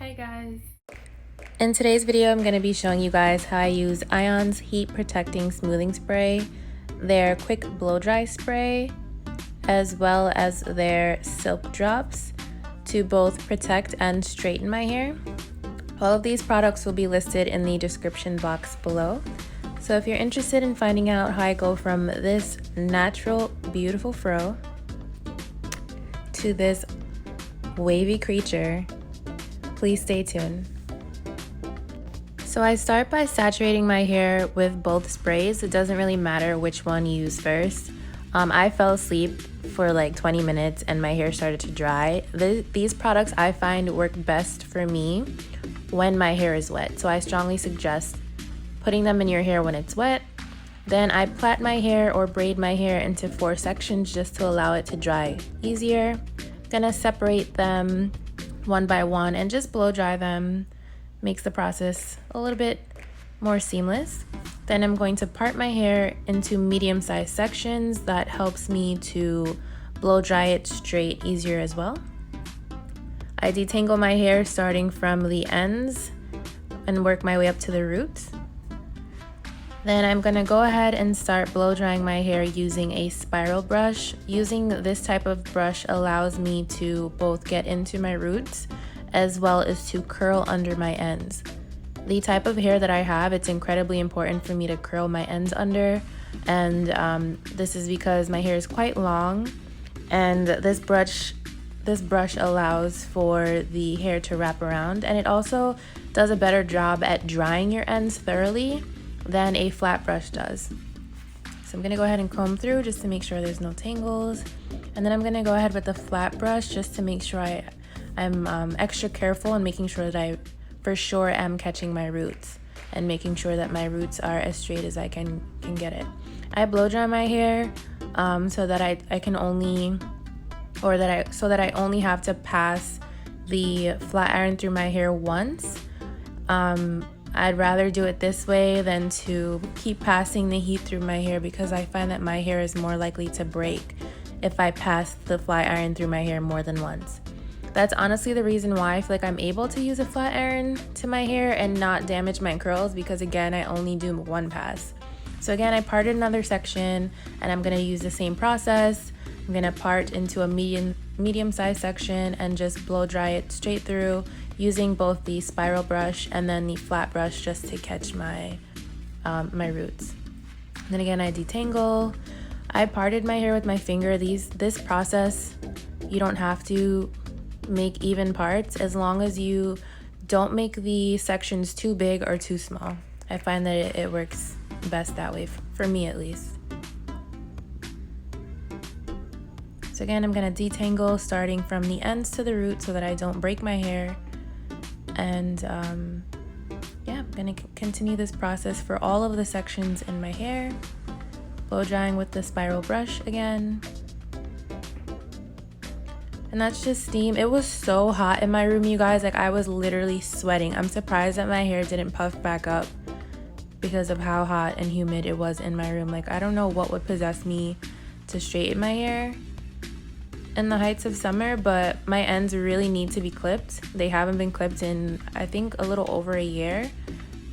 Hi guys. In today's video, I'm going to be showing you guys how I use Ion's Heat Protecting Smoothing Spray, their Quick Blow Dry Spray, as well as their Silk Drops to both protect and straighten my hair. All of these products will be listed in the description box below. So if you're interested in finding out how I go from this natural, beautiful fro to this wavy creature, please stay tuned. So I start by saturating my hair with both sprays. It doesn't really matter which one you use first. I fell asleep for like 20 minutes and my hair started to dry. These products I find work best for me when my hair is wet. So I strongly suggest putting them in your hair when it's wet. Then I plait my hair or braid my hair into 4 sections just to allow it to dry easier. Gonna separate them one by one and just blow dry them. Makes the process a little bit more seamless. Then I'm going to part my hair into medium-sized sections. That helps me to blow dry it straight easier as well. I detangle my hair starting from the ends and work my way up to the roots. Then I'm gonna go ahead and start blow drying my hair using a spiral brush. Using this type of brush allows me to both get into my roots as well as to curl under my ends. The type of hair that I have, it's incredibly important for me to curl my ends under, and this is because my hair is quite long, and this brush allows for the hair to wrap around, and it also does a better job at drying your ends thoroughly than a flat brush does. So I'm gonna go ahead and comb through just to make sure there's no tangles, and then I'm gonna go ahead with the flat brush just to make sure I'm extra careful and making sure that I for sure am catching my roots and making sure that my roots are as straight as I can get it. I blow dry my hair so that I only have to pass the flat iron through my hair once. I'd rather do it this way than to keep passing the heat through my hair, because I find that my hair is more likely to break if I pass the flat iron through my hair more than once. That's honestly the reason why I feel like I'm able to use a flat iron to my hair and not damage my curls, because again, I only do one pass. So again, I parted another section and I'm gonna use the same process. I'm gonna part into a medium-sized section and just blow dry it straight through using both the spiral brush and then the flat brush just to catch my roots. Then again, I detangle. I parted my hair with my finger. This process, you don't have to make even parts as long as you don't make the sections too big or too small. I find that it works best that way, for me at least. So again, I'm gonna detangle starting from the ends to the root so that I don't break my hair. And yeah, I'm gonna continue this process for all of the sections in my hair. Blow drying with the spiral brush again. And that's just steam. It was so hot in my room, you guys. Like, I was literally sweating. I'm surprised that my hair didn't puff back up because of how hot and humid it was in my room. Like, I don't know what would possess me to straighten my hair in the heights of summer, but my ends really need to be clipped. They haven't been clipped in, I think, a little over a year.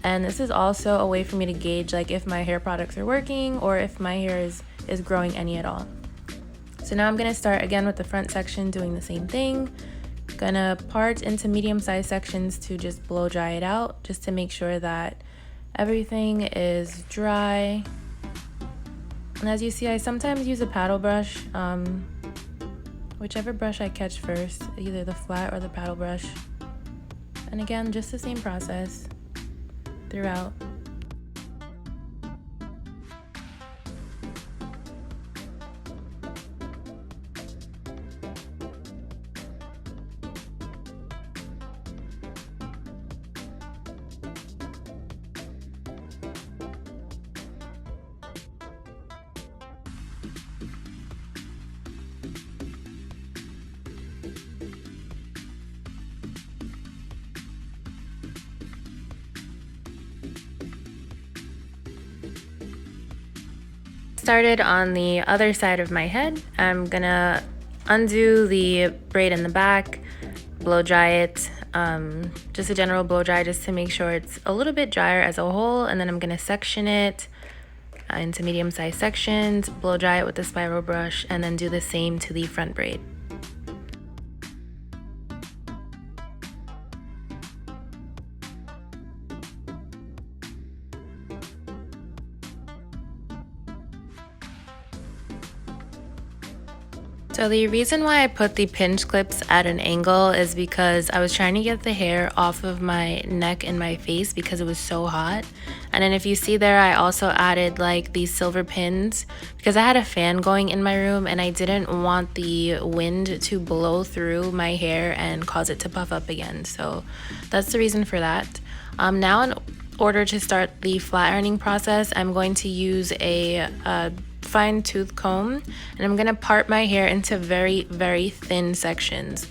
And this is also a way for me to gauge like if my hair products are working or if my hair is growing any at all. So now I'm gonna start again with the front section, doing the same thing. Gonna part into medium-sized sections to just blow dry it out, just to make sure that everything is dry. And as you see, I sometimes use a paddle brush, whichever brush I catch first, either the flat or the paddle brush. And again, just the same process throughout. Started on the other side of my head. I'm gonna undo the braid in the back, blow dry it, just a general blow dry just to make sure it's a little bit drier as a whole. And then I'm gonna section it into medium-sized sections, blow dry it with a spiral brush, and then do the same to the front braid. So the reason why I put the pinch clips at an angle is because I was trying to get the hair off of my neck and my face because it was so hot. And then if you see there, I also added like these silver pins because I had a fan going in my room and I didn't want the wind to blow through my hair and cause it to puff up again. So that's the reason for that. Now in order to start the flat ironing process, I'm going to use a fine tooth comb and I'm gonna part my hair into very thin sections.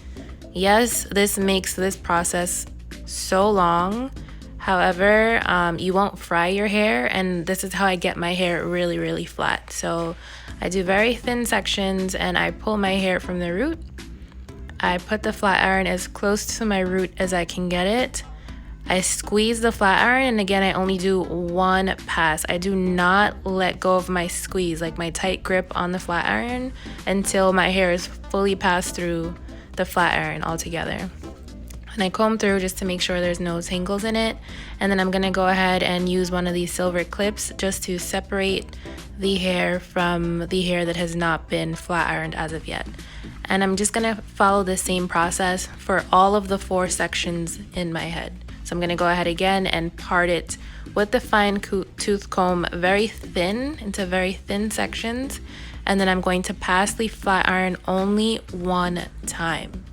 Yes, this makes this process so long. However, you won't fry your hair, and this is how I get my hair really flat. So I do very thin sections and I pull my hair from the root. I put the flat iron as close to my root as I can get it. I squeeze the flat iron, and again, I only do one pass. I do not let go of my squeeze, like my tight grip on the flat iron, until my hair is fully passed through the flat iron altogether. And I comb through just to make sure there's no tangles in it. And then I'm gonna go ahead and use one of these silver clips just to separate the hair from the hair that has not been flat ironed as of yet. And I'm just gonna follow the same process for all of the 4 sections in my head. So I'm gonna go ahead again and part it with the fine tooth comb very thin into very thin sections. And then I'm going to pass the flat iron only one time.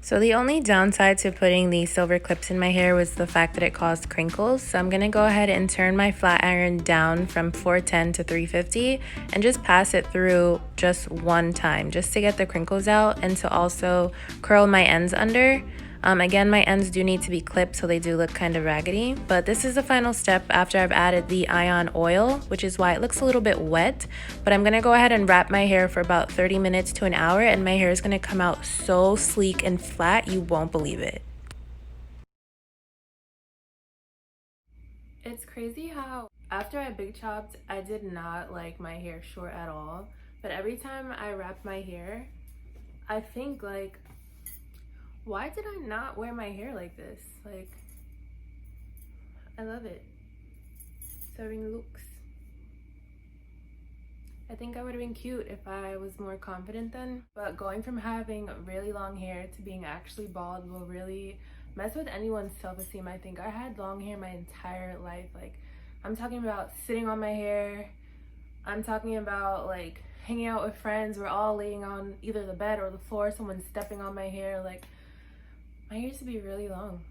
So the only downside to putting these silver clips in my hair was the fact that it caused crinkles. So I'm gonna go ahead and turn my flat iron down from 410 to 350 and just pass it through just one time, just to get the crinkles out and to also curl my ends under. Again, my ends do need to be clipped so they do look kind of raggedy, but this is the final step after I've added the ion oil, which is why it looks a little bit wet. But I'm gonna go ahead and wrap my hair for about 30 minutes to an hour, and my hair is gonna come out so sleek and flat, you won't believe it. It's crazy how after I big chopped, I did not like my hair short at all, but every time I wrap my hair, I think like, why did I not wear my hair like this? Like, I love it. flattering looks. I think I would have been cute if I was more confident then, but going from having really long hair to being actually bald will really mess with anyone's self-esteem. I think I had long hair my entire life. Like, I'm talking about sitting on my hair. I'm talking about like hanging out with friends. We're all laying on either the bed or the floor, someone's stepping on my hair. Like, my hair used to be really long.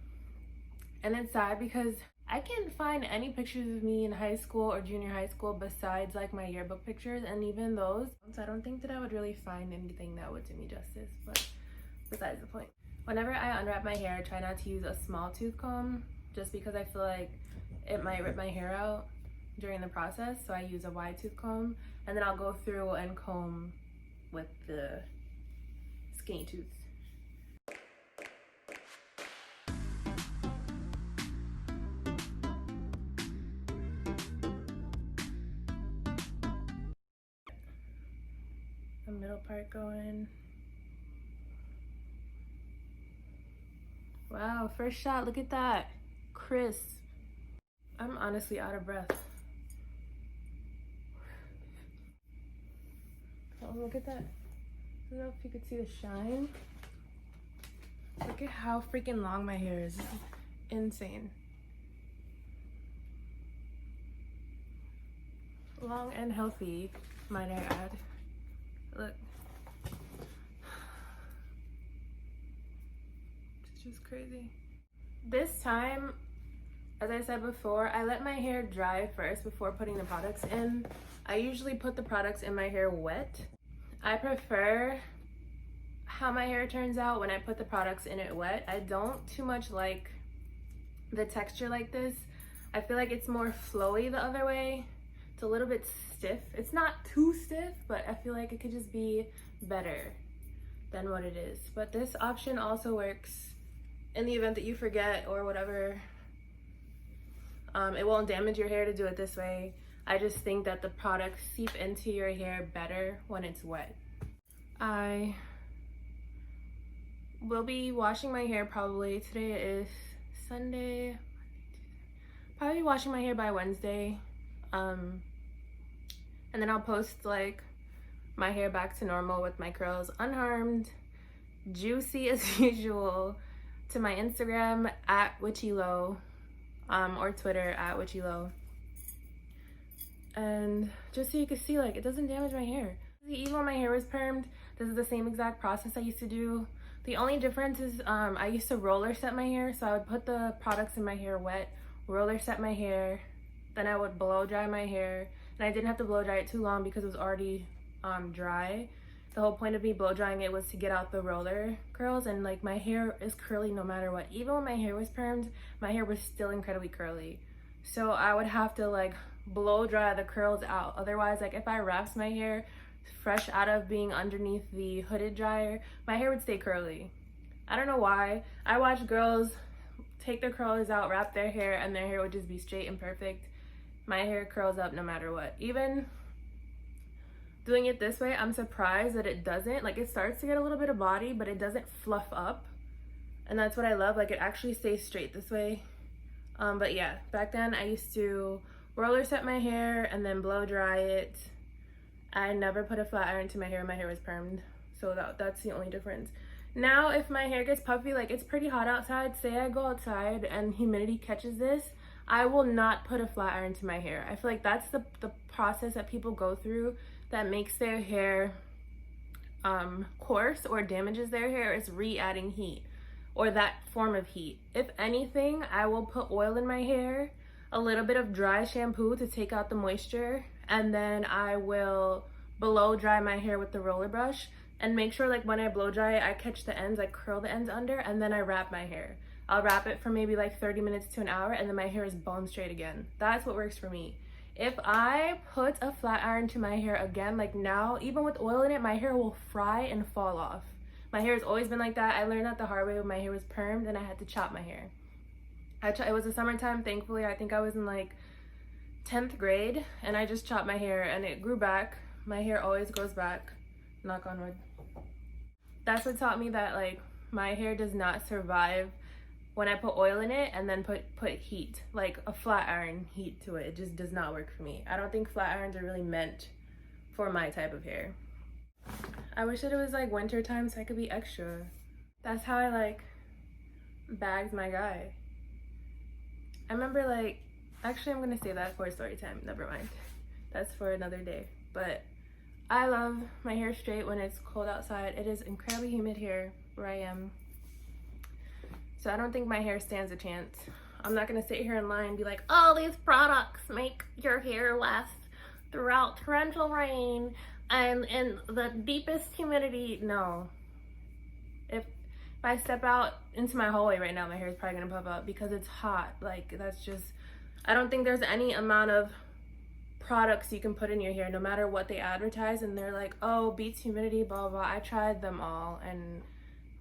And it's sad because I can't find any pictures of me in high school or junior high school besides like my yearbook pictures, and even those, I don't think that I would really find anything that would do me justice, but besides the point. Whenever I unwrap my hair, I try not to use a small tooth comb just because I feel like it might rip my hair out during the process, so I use a wide tooth comb, and then I'll go through and comb with the skinny tooth. The middle part going. Wow, first shot, look at that. Crisp. I'm honestly out of breath. Oh, look at that. I don't know if you could see the shine. Look at how freaking long my hair is. This is insane. Long and healthy, might I add. Look. It's just crazy. This time, as I said before, I let my hair dry first before putting the products in. I usually put the products in my hair wet. I prefer how my hair turns out when I put the products in it wet. I don't too much like the texture like this. I feel like it's more flowy the other way. It's a little bit stiff. It's not too stiff, but I feel like it could just be better than what it is. But this option also works in the event that you forget or whatever. It won't damage your hair to do it this way. I just think that the products seep into your hair better when it's wet. I will be washing my hair probably. Today is Sunday. Probably washing my hair by Wednesday. And then I'll post like my hair back to normal with my curls unharmed, juicy as usual, to my Instagram at witchylow, or Twitter at witchylow. And just so you can see, like, it doesn't damage my hair. Even when my hair was permed, this is the same exact process I used to do. The only difference is I used to roller set my hair, so I would put the products in my hair wet, roller set my hair, then I would blow dry my hair. And I didn't have to blow dry it too long because it was already dry. The whole point of me blow drying it was to get out the roller curls, and like my hair is curly no matter what. Even when my hair was permed, my hair was still incredibly curly. So I would have to like blow dry the curls out. Otherwise, like if I wrapped my hair fresh out of being underneath the hooded dryer, my hair would stay curly. I don't know why. I watch girls take their curlers out, wrap their hair, and their hair would just be straight and perfect. My hair curls up no matter what. Even doing it this way, I'm surprised that it doesn't. Like, it starts to get a little bit of body, but it doesn't fluff up. And that's what I love. Like, it actually stays straight this way. But yeah, back then I used to roller set my hair and then blow dry it. I never put a flat iron to my hair. My hair was permed. So that's the only difference. Now, if my hair gets puffy, like it's pretty hot outside, say I go outside and humidity catches this, I will not put a flat iron to my hair. I feel like that's the process that people go through that makes their hair coarse or damages their hair, is re-adding heat or that form of heat. If anything, I will put oil in my hair, a little bit of dry shampoo to take out the moisture, and then I will blow dry my hair with the roller brush and make sure like when I blow dry it, I catch the ends, I curl the ends under, and then I wrap my hair. I'll wrap it for maybe like 30 minutes to an hour, and then my hair is bone straight again. That's what works for me. If I put a flat iron to my hair again, like now, even with oil in it, my hair will fry and fall off. My hair has always been like that. I learned that the hard way when my hair was permed and I had to chop my hair. It was the summertime, thankfully. I think I was in like 10th grade, and I just chopped my hair and it grew back. My hair always grows back, knock on wood. That's what taught me that like my hair does not survive when I put oil in it and then put heat, like a flat iron heat to it. It just does not work for me. I don't think flat irons are really meant for my type of hair. I wish that it was like winter time so I could be extra. That's how I like bagged my guy. I remember like, actually I'm gonna say that for story time, never mind. That's for another day. But I love my hair straight when it's cold outside. It is incredibly humid here where I am. So I don't think my hair stands a chance. I'm not gonna sit here in line and be like, oh, these products make your hair last throughout torrential rain and in the deepest humidity. No. If I step out into my hallway right now, my hair is probably gonna puff up because it's hot. Like, that's just, I don't think there's any amount of products you can put in your hair, no matter what they advertise, and they're like, oh, beats humidity, blah, blah. I tried them all, and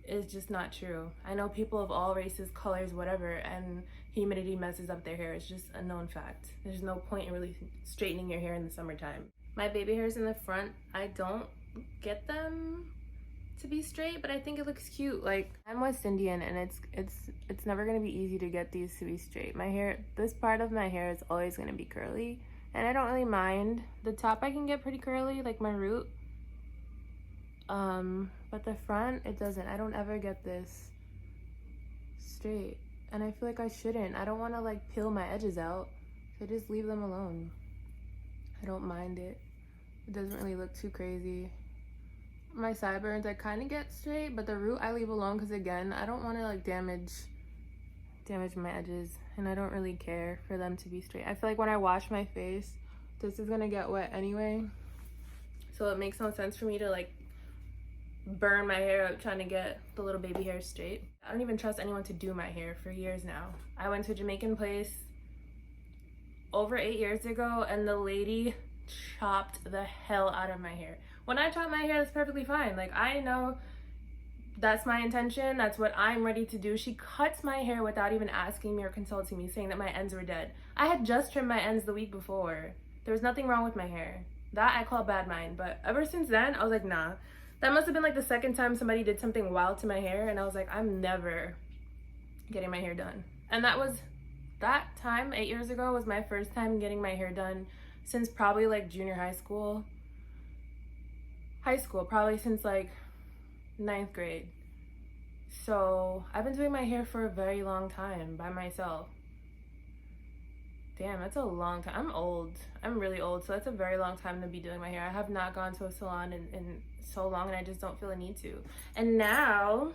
it's just not true. I know people of all races, colors, whatever, and humidity messes up their hair. It's just a known fact. There's no point in really straightening your hair in the summertime. My baby hairs in the front, I don't get them to be straight, but I think it looks cute. Like, I'm West Indian, and it's never gonna be easy to get these to be straight. My hair, this part of my hair is always gonna be curly, and I don't really mind. The top I can get pretty curly, like my root. But the front, it doesn't. I don't ever get this straight, and I feel like I shouldn't. I don't want to like peel my edges out, so I just leave them alone. I don't mind it. It doesn't really look too crazy. My sideburns I kind of get straight, but the root I leave alone because, again, I don't want to like damage my edges, and I don't really care for them to be straight. I feel like when I wash my face, this is gonna get wet anyway, so it makes no sense for me to like burn my hair up trying to get the little baby hair straight. I don't even trust anyone to do my hair for years now. I went to a Jamaican place over 8 years ago, and the lady chopped the hell out of my hair. When I chop my hair, that's perfectly fine. Like, I know that's my intention, that's what I'm ready to do. She cuts my hair without even asking me or consulting me, saying that my ends were dead. I had just trimmed my ends the week before. There was nothing wrong with my hair. That I call bad mind. But ever since then, I was like, nah. That must have been like the second time somebody did something wild to my hair, and I was like, I'm never getting my hair done. And that time, 8 years ago, was my first time getting my hair done since probably like junior high school. Probably since like 9th grade. So I've been doing my hair for a very long time by myself. Damn, that's a long time. I'm old. I'm really old, so that's a very long time to be doing my hair. I have not gone to a salon in so long, and I just don't feel a need to. And now,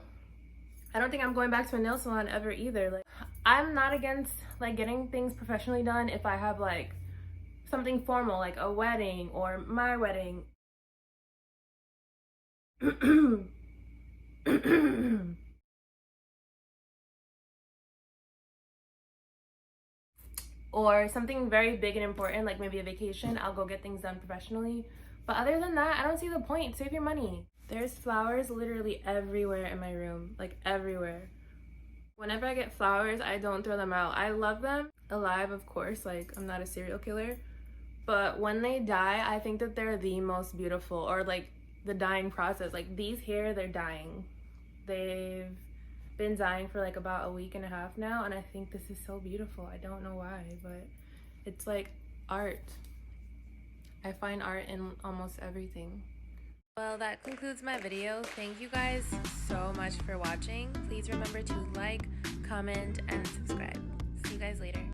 I don't think I'm going back to a nail salon ever either. Like, I'm not against like getting things professionally done if I have like something formal, like a wedding or my wedding. Or something very big and important, like maybe a vacation, I'll go get things done professionally. But other than that, I don't see the point. Save your money. There's flowers literally everywhere in my room, like everywhere. Whenever I get flowers, I don't throw them out. I love them alive, of course, like I'm not a serial killer. But when they die, I think that they're the most beautiful, or like the dying process. Like these here, they're dying. They've been dying for like about a week and a half now, and I think this is so beautiful. I don't know why, but it's like art. I find art in almost everything. Well, that concludes my video. Thank you guys so much for watching. Please remember to like, comment, and subscribe. See you guys later.